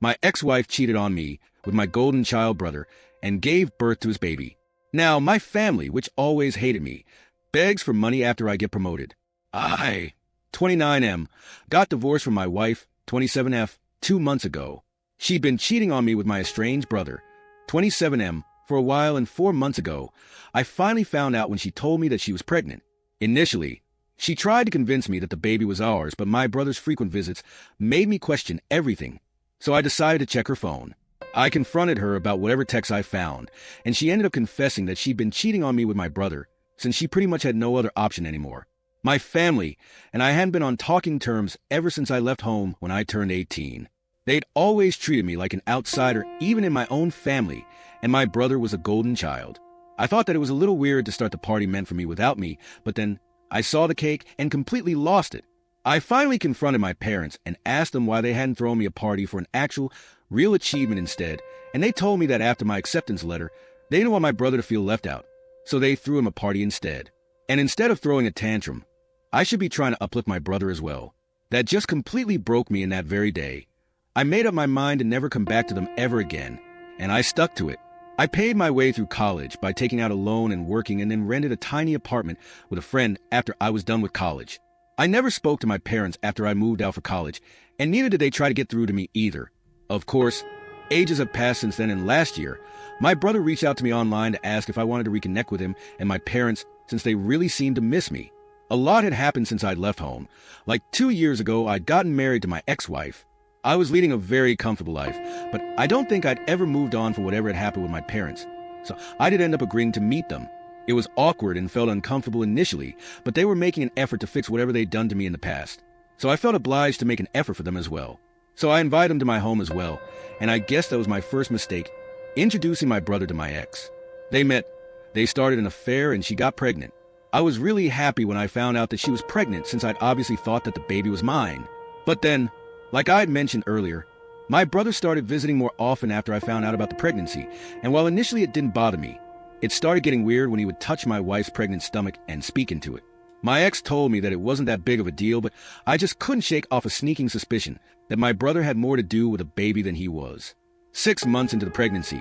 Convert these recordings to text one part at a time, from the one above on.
My ex-wife cheated on me with my golden child brother and gave birth to his baby. Now, my family, which always hated me, begs for money after I get promoted. I, 29M, got divorced from my wife, 27F, 2 months ago. She'd been cheating on me with my estranged brother, 27M, for a while, and 4 months ago, I finally found out when she told me that she was pregnant. Initially, she tried to convince me that the baby was ours, but my brother's frequent visits made me question everything. So I decided to check her phone. I confronted her about whatever texts I found, and she ended up confessing that she'd been cheating on me with my brother, since she pretty much had no other option anymore. My family and I hadn't been on talking terms ever since I left home when I turned 18. They'd always treated me like an outsider, even in my own family, and my brother was a golden child. I thought that it was a little weird to start the party meant for me without me, but then I saw the cake and completely lost it. I finally confronted my parents and asked them why they hadn't thrown me a party for an actual, real achievement instead, and they told me that after my acceptance letter, they didn't want my brother to feel left out, so they threw him a party instead. And instead of throwing a tantrum, I should be trying to uplift my brother as well. That just completely broke me in that very day. I made up my mind to never come back to them ever again, and I stuck to it. I paid my way through college by taking out a loan and working, and then rented a tiny apartment with a friend after I was done with college. I never spoke to my parents after I moved out for college, and neither did they try to get through to me either. Of course, ages have passed since then, and last year, my brother reached out to me online to ask if I wanted to reconnect with him and my parents, since they really seemed to miss me. A lot had happened since I'd left home. Like 2 years ago, I'd gotten married to my ex-wife. I was leading a very comfortable life, but I don't think I'd ever moved on from whatever had happened with my parents, so I did end up agreeing to meet them. It was awkward and felt uncomfortable initially, but they were making an effort to fix whatever they'd done to me in the past, so I felt obliged to make an effort for them as well. So I invited them to my home as well, and I guess that was my first mistake, introducing my brother to my ex. They met, they started an affair, and she got pregnant. I was really happy when I found out that she was pregnant, since I'd obviously thought that the baby was mine. But then, like I had mentioned earlier, my brother started visiting more often after I found out about the pregnancy, and while initially it didn't bother me, it started getting weird when he would touch my wife's pregnant stomach and speak into it. My ex told me that it wasn't that big of a deal, but I just couldn't shake off a sneaking suspicion that my brother had more to do with a baby than he was. 6 months into the pregnancy,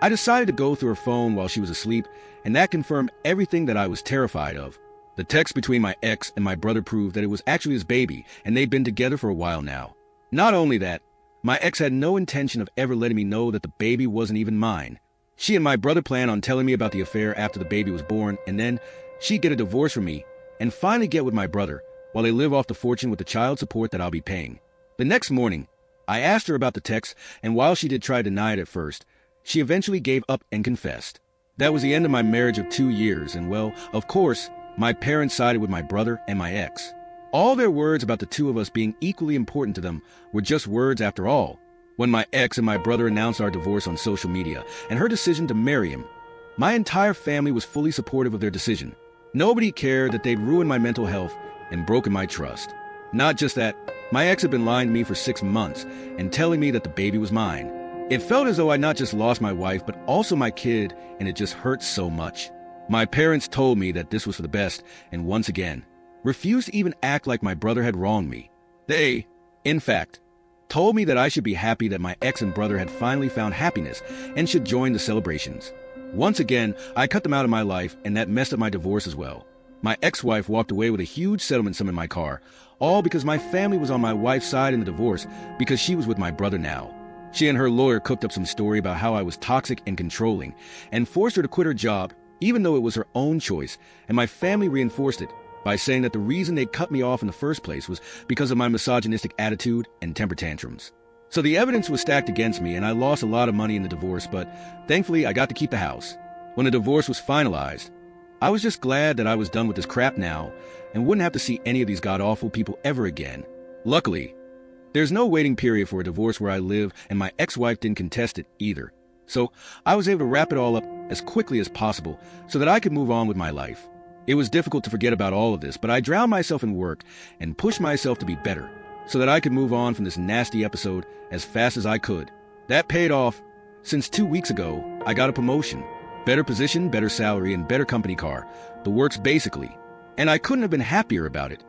I decided to go through her phone while she was asleep, and that confirmed everything that I was terrified of. The text between my ex and my brother proved that it was actually his baby, and they'd been together for a while now. Not only that, my ex had no intention of ever letting me know that the baby wasn't even mine. She and my brother planned on telling me about the affair after the baby was born, and then she'd get a divorce from me and finally get with my brother while they live off the fortune with the child support that I'll be paying. The next morning, I asked her about the text, and while she did try to deny it at first, she eventually gave up and confessed. That was the end of my marriage of 2 years, and well, of course, my parents sided with my brother and my ex. All their words about the two of us being equally important to them were just words after all. When my ex and my brother announced our divorce on social media and her decision to marry him, my entire family was fully supportive of their decision. Nobody cared that they'd ruined my mental health and broken my trust. Not just that, my ex had been lying to me for 6 months and telling me that the baby was mine. It felt as though I not just lost my wife, but also my kid, and it just hurt so much. My parents told me that this was for the best, and once again, refused to even act like my brother had wronged me. They, in fact, told me that I should be happy that my ex and brother had finally found happiness and should join the celebrations. Once again, I cut them out of my life, and that messed up my divorce as well. My ex-wife walked away with a huge settlement sum in my car, all because my family was on my wife's side in the divorce because she was with my brother now. She and her lawyer cooked up some story about how I was toxic and controlling and forced her to quit her job, even though it was her own choice, and my family reinforced it by saying that the reason they cut me off in the first place was because of my misogynistic attitude and temper tantrums. So the evidence was stacked against me, and I lost a lot of money in the divorce, but thankfully I got to keep the house. When the divorce was finalized, I was just glad that I was done with this crap now and wouldn't have to see any of these god-awful people ever again. Luckily, there's no waiting period for a divorce where I live, and my ex-wife didn't contest it either. So I was able to wrap it all up as quickly as possible so that I could move on with my life. It was difficult to forget about all of this, but I drowned myself in work and pushed myself to be better so that I could move on from this nasty episode as fast as I could. That paid off, since 2 weeks ago, I got a promotion. Better position, better salary, and better company car. The works basically. And I couldn't have been happier about it.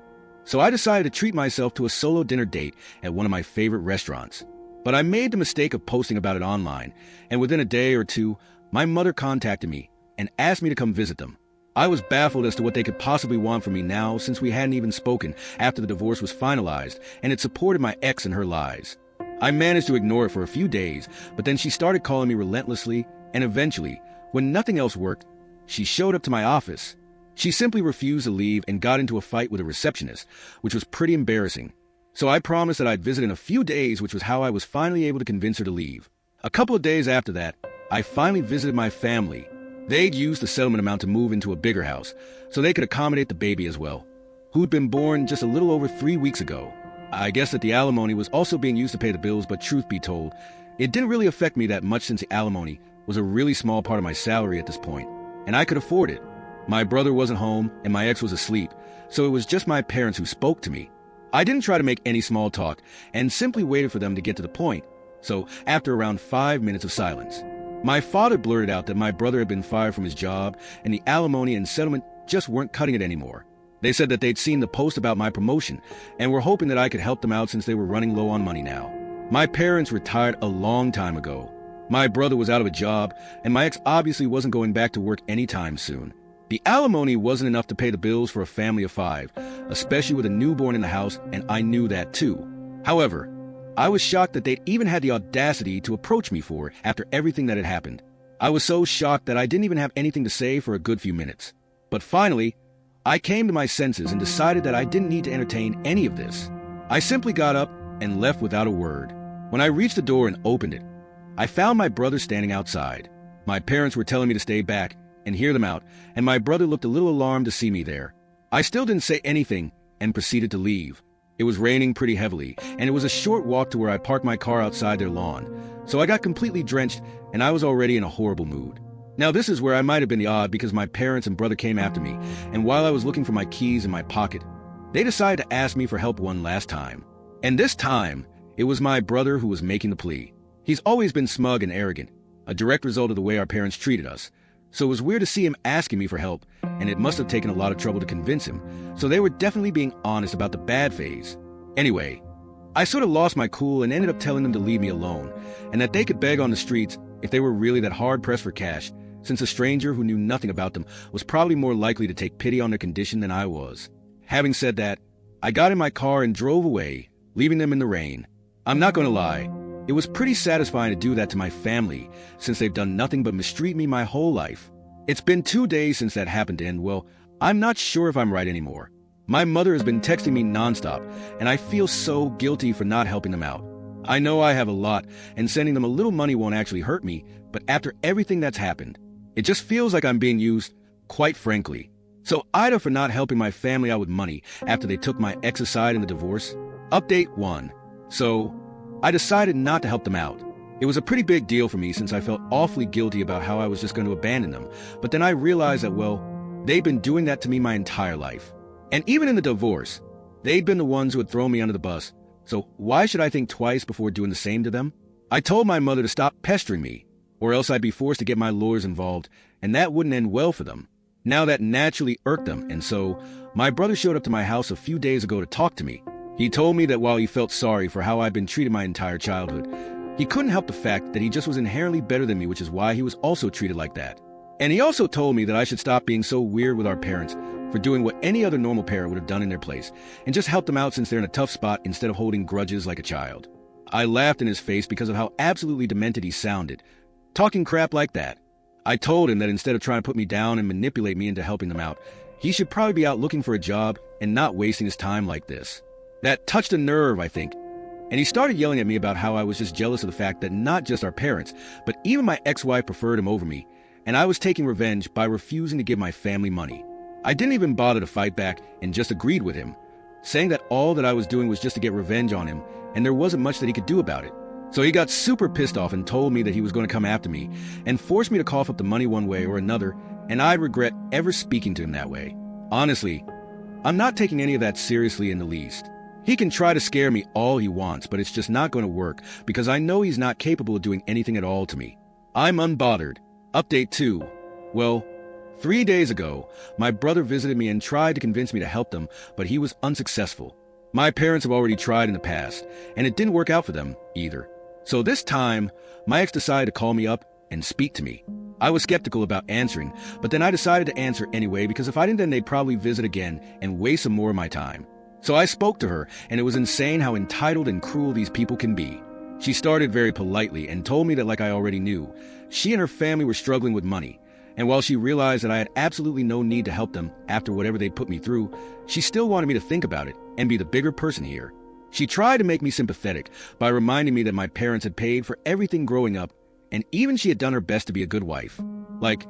So I decided to treat myself to a solo dinner date at one of my favorite restaurants. But I made the mistake of posting about it online, and within a day or two, my mother contacted me and asked me to come visit them. I was baffled as to what they could possibly want from me now, since we hadn't even spoken after the divorce was finalized and it supported my ex and her lies. I managed to ignore it for a few days, but then she started calling me relentlessly, and eventually, when nothing else worked, she showed up to my office. She simply refused to leave and got into a fight with a receptionist, which was pretty embarrassing. So I promised that I'd visit in a few days, which was how I was finally able to convince her to leave. A couple of days after that, I finally visited my family. They'd used the settlement amount to move into a bigger house, so they could accommodate the baby as well, who'd been born just a little over 3 weeks ago. I guess that the alimony was also being used to pay the bills, but truth be told, it didn't really affect me that much since the alimony was a really small part of my salary at this point, and I could afford it. My brother wasn't home, and my ex was asleep, so it was just my parents who spoke to me. I didn't try to make any small talk, and simply waited for them to get to the point. So, after around 5 minutes of silence, my father blurted out that my brother had been fired from his job, and the alimony and settlement just weren't cutting it anymore. They said that they'd seen the post about my promotion, and were hoping that I could help them out since they were running low on money now. My parents retired a long time ago. My brother was out of a job, and my ex obviously wasn't going back to work anytime soon. The alimony wasn't enough to pay the bills for a family of 5, especially with a newborn in the house, and I knew that too. However, I was shocked that they'd even had the audacity to approach me for it after everything that had happened. I was so shocked that I didn't even have anything to say for a good few minutes. But finally, I came to my senses and decided that I didn't need to entertain any of this. I simply got up and left without a word. When I reached the door and opened it, I found my brother standing outside. My parents were telling me to stay back and hear them out, and my brother looked a little alarmed to see me there. I still didn't say anything and proceeded to leave. It was raining pretty heavily, and it was a short walk to where I parked my car outside their lawn, so I got completely drenched, and I was already in a horrible mood. Now this is where I might have been the odd, because my parents and brother came after me, and while I was looking for my keys in my pocket, they decided to ask me for help one last time. And this time, it was my brother who was making the plea. He's always been smug and arrogant, a direct result of the way our parents treated us. So it was weird to see him asking me for help, and it must have taken a lot of trouble to convince him, so they were definitely being honest about the bad phase. Anyway, I sort of lost my cool and ended up telling them to leave me alone, and that they could beg on the streets if they were really that hard-pressed for cash, since a stranger who knew nothing about them was probably more likely to take pity on their condition than I was. Having said that, I got in my car and drove away, leaving them in the rain. I'm not going to lie, it was pretty satisfying to do that to my family, since they've done nothing but mistreat me my whole life. It's been 2 days since that happened, and, well, I'm not sure if I'm right anymore. My mother has been texting me nonstop, and I feel so guilty for not helping them out. I know I have a lot, and sending them a little money won't actually hurt me, but after everything that's happened, it just feels like I'm being used, quite frankly. So either for not helping my family out with money after they took my ex aside in the divorce. Update 1. So, I decided not to help them out. It was a pretty big deal for me since I felt awfully guilty about how I was just going to abandon them, but then I realized that, well, they'd been doing that to me my entire life. And even in the divorce, they'd been the ones who had thrown me under the bus, so why should I think twice before doing the same to them? I told my mother to stop pestering me, or else I'd be forced to get my lawyers involved, and that wouldn't end well for them. Now that naturally irked them, and so my brother showed up to my house a few days ago to talk to me. He told me that while he felt sorry for how I'd been treated my entire childhood, he couldn't help the fact that he just was inherently better than me, which is why he was also treated like that. And he also told me that I should stop being so weird with our parents for doing what any other normal parent would have done in their place, and just help them out since they're in a tough spot instead of holding grudges like a child. I laughed in his face because of how absolutely demented he sounded, talking crap like that. I told him that instead of trying to put me down and manipulate me into helping them out, he should probably be out looking for a job and not wasting his time like this. That touched a nerve, I think. And he started yelling at me about how I was just jealous of the fact that not just our parents, but even my ex-wife preferred him over me, and I was taking revenge by refusing to give my family money. I didn't even bother to fight back and just agreed with him, saying that all that I was doing was just to get revenge on him, and there wasn't much that he could do about it. So he got super pissed off and told me that he was going to come after me and forced me to cough up the money one way or another, and I regret ever speaking to him that way. Honestly, I'm not taking any of that seriously in the least. He can try to scare me all he wants, but it's just not going to work because I know he's not capable of doing anything at all to me. I'm unbothered. Update 2. Well, 3 days ago, my brother visited me and tried to convince me to help them, but he was unsuccessful. My parents have already tried in the past, and it didn't work out for them either. So this time, my ex decided to call me up and speak to me. I was skeptical about answering, but then I decided to answer anyway because if I didn't, then they'd probably visit again and waste some more of my time. So I spoke to her, and it was insane how entitled and cruel these people can be. She started very politely and told me that, like I already knew, she and her family were struggling with money. And while she realized that I had absolutely no need to help them after whatever they put me through, she still wanted me to think about it and be the bigger person here. She tried to make me sympathetic by reminding me that my parents had paid for everything growing up, and even she had done her best to be a good wife. Like,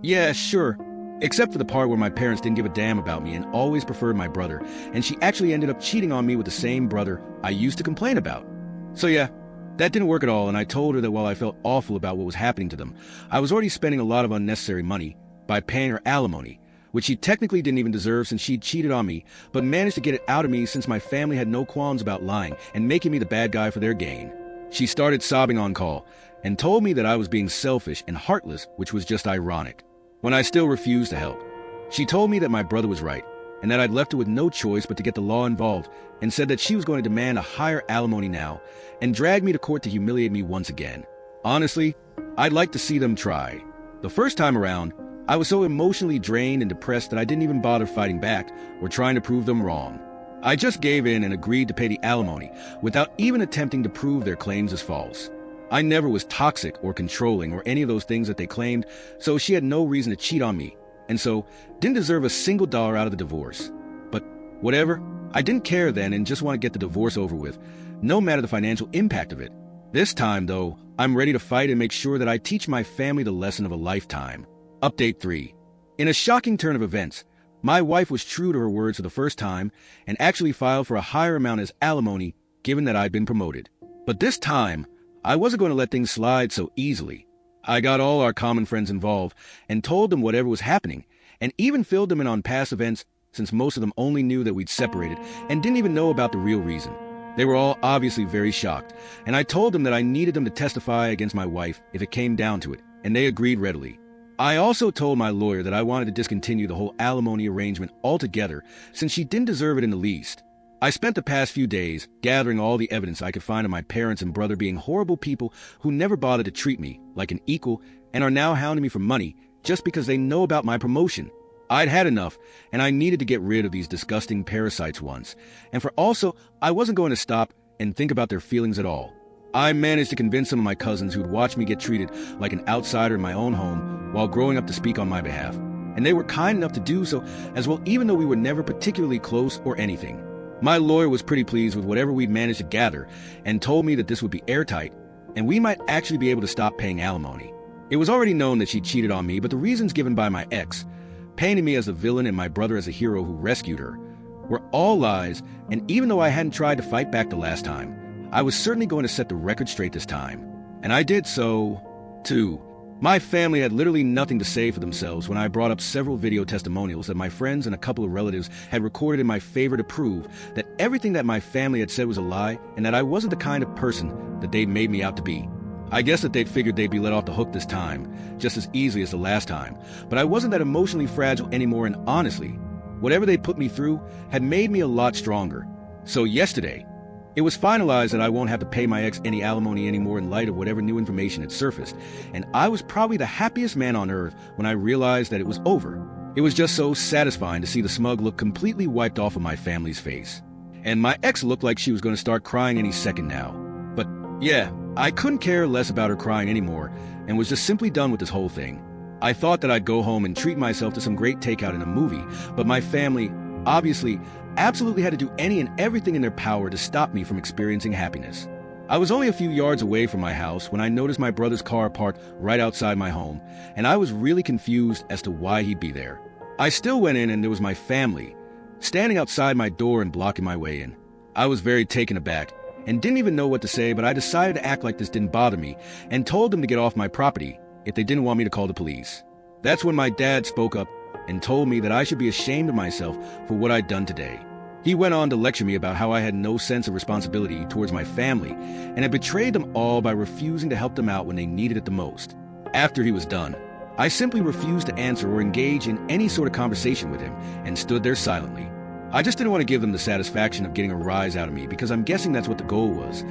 yeah, sure, except for the part where my parents didn't give a damn about me and always preferred my brother, and she actually ended up cheating on me with the same brother I used to complain about. So yeah, that didn't work at all, and I told her that while I felt awful about what was happening to them, I was already spending a lot of unnecessary money by paying her alimony, which she technically didn't even deserve since she'd cheated on me, but managed to get it out of me since my family had no qualms about lying and making me the bad guy for their gain. She started sobbing on call and told me that I was being selfish and heartless, which was just ironic, when I still refused to help. She told me that my brother was right, and that I'd left her with no choice but to get the law involved, and said that she was going to demand a higher alimony now, and drag me to court to humiliate me once again. Honestly, I'd like to see them try. The first time around, I was so emotionally drained and depressed that I didn't even bother fighting back or trying to prove them wrong. I just gave in and agreed to pay the alimony without even attempting to prove their claims as false. I never was toxic or controlling or any of those things that they claimed, so she had no reason to cheat on me, and so didn't deserve a single dollar out of the divorce. But whatever, I didn't care then and just want to get the divorce over with, no matter the financial impact of it. This time, though, I'm ready to fight and make sure that I teach my family the lesson of a lifetime. Update 3. In a shocking turn of events, my wife was true to her words for the first time and actually filed for a higher amount as alimony, given that I'd been promoted. But this time, I wasn't going to let things slide so easily. I got all our common friends involved and told them whatever was happening, and even filled them in on past events since most of them only knew that we'd separated and didn't even know about the real reason. They were all obviously very shocked, and I told them that I needed them to testify against my wife if it came down to it, and they agreed readily. I also told my lawyer that I wanted to discontinue the whole alimony arrangement altogether since she didn't deserve it in the least. I spent the past few days gathering all the evidence I could find of my parents and brother being horrible people who never bothered to treat me like an equal and are now hounding me for money just because they know about my promotion. I'd had enough, and I needed to get rid of these disgusting parasites once. And for also, I wasn't going to stop and think about their feelings at all. I managed to convince some of my cousins who'd watched me get treated like an outsider in my own home while growing up to speak on my behalf. And they were kind enough to do so as well, even though we were never particularly close or anything. My lawyer was pretty pleased with whatever we'd managed to gather and told me that this would be airtight and we might actually be able to stop paying alimony. It was already known that she cheated on me, but the reasons given by my ex, painting me as a villain and my brother as a hero who rescued her, were all lies, and even though I hadn't tried to fight back the last time, I was certainly going to set the record straight this time. And I did so, too. My family had literally nothing to say for themselves when I brought up several video testimonials that my friends and a couple of relatives had recorded in my favor to prove that everything that my family had said was a lie and that I wasn't the kind of person that they'd made me out to be. I guess that they'd figured they'd be let off the hook this time, just as easily as the last time, but I wasn't that emotionally fragile anymore, and honestly, whatever they put me through had made me a lot stronger. So yesterday, it was finalized that I won't have to pay my ex any alimony anymore in light of whatever new information had surfaced, and I was probably the happiest man on earth when I realized that it was over. It was just so satisfying to see the smug look completely wiped off of my family's face. And my ex looked like she was going to start crying any second now. But yeah, I couldn't care less about her crying anymore and was just simply done with this whole thing. I thought that I'd go home and treat myself to some great takeout in a movie, but my family obviously absolutely had to do any and everything in their power to stop me from experiencing happiness. I was only a few yards away from my house when I noticed my brother's car parked right outside my home, and I was really confused as to why he'd be there. I still went in and there was my family standing outside my door and blocking my way in. I was very taken aback and didn't even know what to say, but I decided to act like this didn't bother me and told them to get off my property if they didn't want me to call the police. That's when my dad spoke up and told me that I should be ashamed of myself for what I'd done today. He went on to lecture me about how I had no sense of responsibility towards my family and had betrayed them all by refusing to help them out when they needed it the most. After he was done, I simply refused to answer or engage in any sort of conversation with him and stood there silently. I just didn't want to give them the satisfaction of getting a rise out of me because I'm guessing that's what the goal was.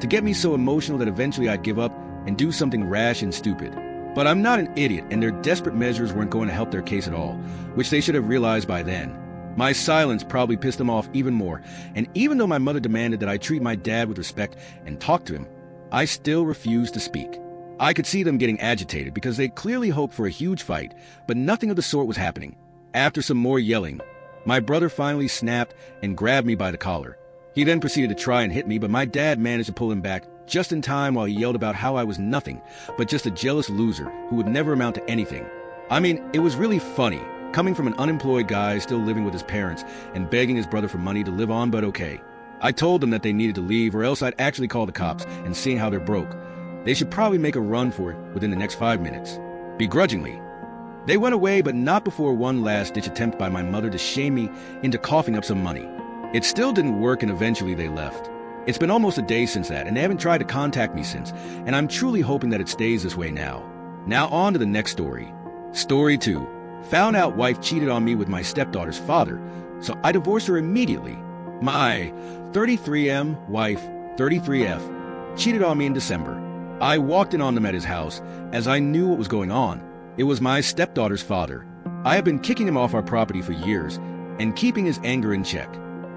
to get me so emotional that eventually I'd give up and do something rash and stupid. But I'm not an idiot, and their desperate measures weren't going to help their case at all, which they should have realized by then. My silence probably pissed them off even more, and even though my mother demanded that I treat my dad with respect and talk to him, I still refused to speak. I could see them getting agitated because they clearly hoped for a huge fight, but nothing of the sort was happening. After some more yelling, my brother finally snapped and grabbed me by the collar. He then proceeded to try and hit me, but my dad managed to pull him back just in time while he yelled about how I was nothing but just a jealous loser who would never amount to anything. I mean, it was really funny, coming from an unemployed guy still living with his parents and begging his brother for money to live on, but okay. I told them that they needed to leave or else I'd actually call the cops, and seeing how they're broke, they should probably make a run for it within the next 5 minutes. Begrudgingly, they went away, but not before one last-ditch attempt by my mother to shame me into coughing up some money. It still didn't work, and eventually they left. It's been almost a day since that, and they haven't tried to contact me since, and I'm truly hoping that it stays this way now. Now on to the next story. Story 2. Found out wife cheated on me with my stepdaughter's father, so I divorced her immediately. My 33M wife, 33F, cheated on me in December. I walked in on them at his house, as I knew what was going on. It was my stepdaughter's father. I have been kicking him off our property for years, and keeping his anger in check.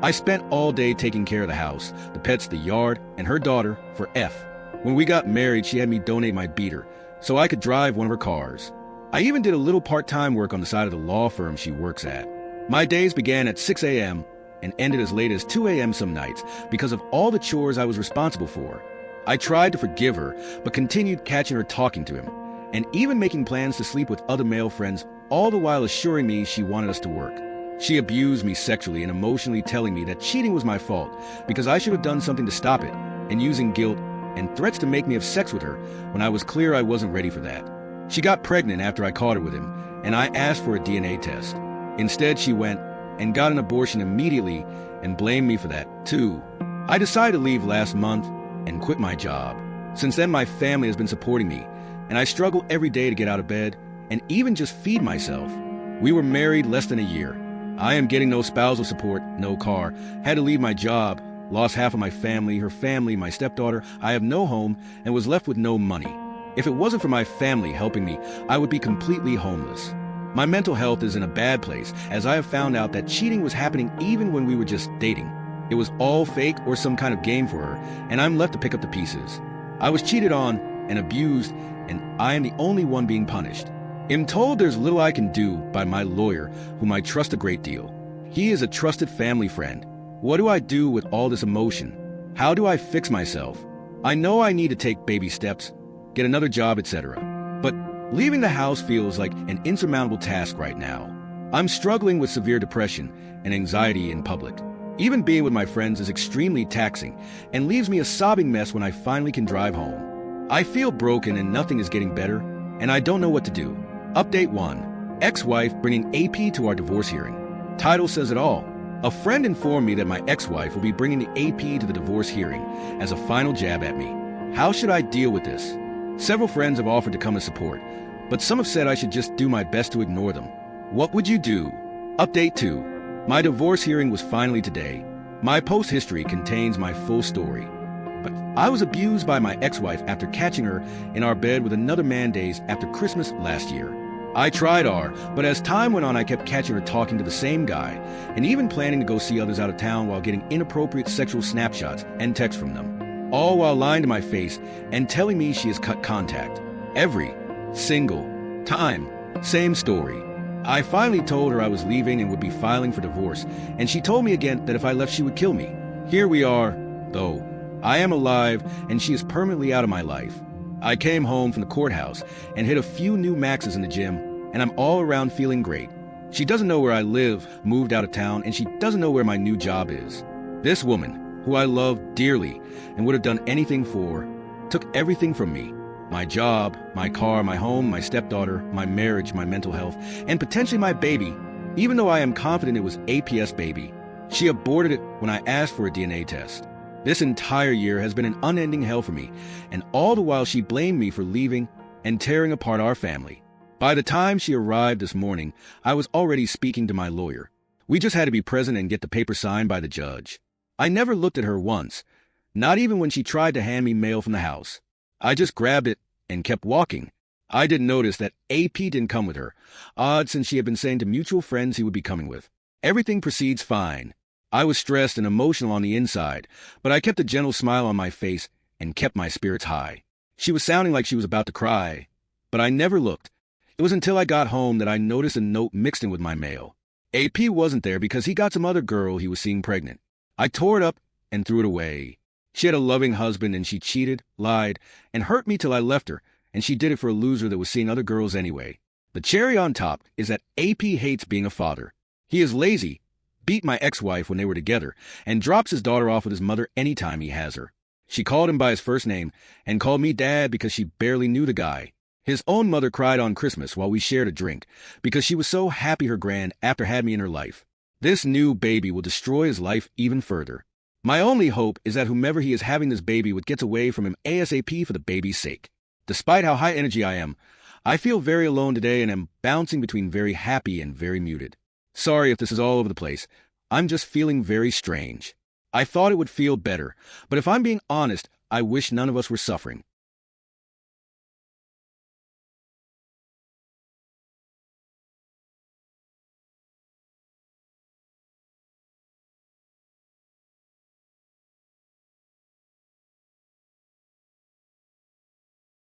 I spent all day taking care of the house, the pets, the yard, and her daughter for F. When we got married, she had me donate my beater, so I could drive one of her cars. I even did a little part-time work on the side of the law firm she works at. My days began at 6 a.m. and ended as late as 2 a.m. some nights because of all the chores I was responsible for. I tried to forgive her, but continued catching her talking to him, and even making plans to sleep with other male friends, all the while assuring me she wanted us to work. She abused me sexually and emotionally, telling me that cheating was my fault because I should have done something to stop it, and using guilt and threats to make me have sex with her when I was clear I wasn't ready for that. She got pregnant after I caught her with him, and I asked for a DNA test. Instead, she went and got an abortion immediately and blamed me for that, too. I decided to leave last month and quit my job. Since then, my family has been supporting me, and I struggle every day to get out of bed and even just feed myself. We were married less than a year. I am getting no spousal support, no car, had to leave my job, lost half of my family, her family, my stepdaughter. I have no home and was left with no money. If it wasn't for my family helping me, I would be completely homeless. My mental health is in a bad place, as I have found out that cheating was happening even when we were just dating. It was all fake or some kind of game for her, and I'm left to pick up the pieces. I was cheated on and abused, and I am the only one being punished. I'm told there's little I can do by my lawyer, whom I trust a great deal. He is a trusted family friend. What do I do with all this emotion? How do I fix myself? I know I need to take baby steps, get another job, etc. But leaving the house feels like an insurmountable task right now. I'm struggling with severe depression and anxiety in public. Even being with my friends is extremely taxing and leaves me a sobbing mess when I finally can drive home. I feel broken and nothing is getting better, and I don't know what to do. Update 1. Ex-wife bringing AP to our divorce hearing. Title says it all. A friend informed me that my ex-wife will be bringing the AP to the divorce hearing as a final jab at me. How should I deal with this? Several friends have offered to come and support, but some have said I should just do my best to ignore them. What would you do? Update 2. My divorce hearing was finally today. My post history contains my full story. But I was abused by my ex-wife after catching her in our bed with another man days after Christmas last year. I tried R, but as time went on, I kept catching her talking to the same guy, and even planning to go see others out of town while getting inappropriate sexual snapshots and texts from them, all while lying to my face and telling me she has cut contact. Every single time. Same story. I finally told her I was leaving and would be filing for divorce, and she told me again that if I left she would kill me. Here we are, though. I am alive, and she is permanently out of my life. I came home from the courthouse and hit a few new maxes in the gym, and I'm all around feeling great. She doesn't know where I live, moved out of town, and she doesn't know where my new job is. This woman, who I love dearly and would have done anything for, took everything from me. My job, my car, my home, my stepdaughter, my marriage, my mental health, and potentially my baby. Even though I am confident it was APS baby, she aborted it when I asked for a DNA test. This entire year has been an unending hell for me, and all the while she blamed me for leaving and tearing apart our family. By the time she arrived this morning, I was already speaking to my lawyer. We just had to be present and get the paper signed by the judge. I never looked at her once, Not even when she tried to hand me mail from the house. I just grabbed it and kept walking. I didn't notice that AP didn't come with her. Odd, since she had been saying to mutual friends he would be coming with. Everything proceeds fine. I was stressed and emotional on the inside, but I kept a gentle smile on my face and kept my spirits high. She was sounding like she was about to cry, but I never looked. It was until I got home that I noticed a note mixed in with my mail. AP wasn't there because he got some other girl he was seeing pregnant. I tore it up and threw it away. She had a loving husband and she cheated, lied, and hurt me till I left her, and she did it for a loser that was seeing other girls anyway. The cherry on top is that AP hates being a father. He is lazy, beat my ex-wife when they were together, and drops his daughter off with his mother anytime he has her. She called him by his first name and called me Dad because she barely knew the guy. His own mother cried on Christmas while we shared a drink because she was so happy her grand after had me in her life. This new baby will destroy his life even further. My only hope is that whomever he is having this baby with gets away from him ASAP for the baby's sake. Despite how high energy I am, I feel very alone today and am bouncing between very happy and very muted. Sorry if this is all over the place. I'm just feeling very strange. I thought it would feel better, but if I'm being honest, I wish none of us were suffering.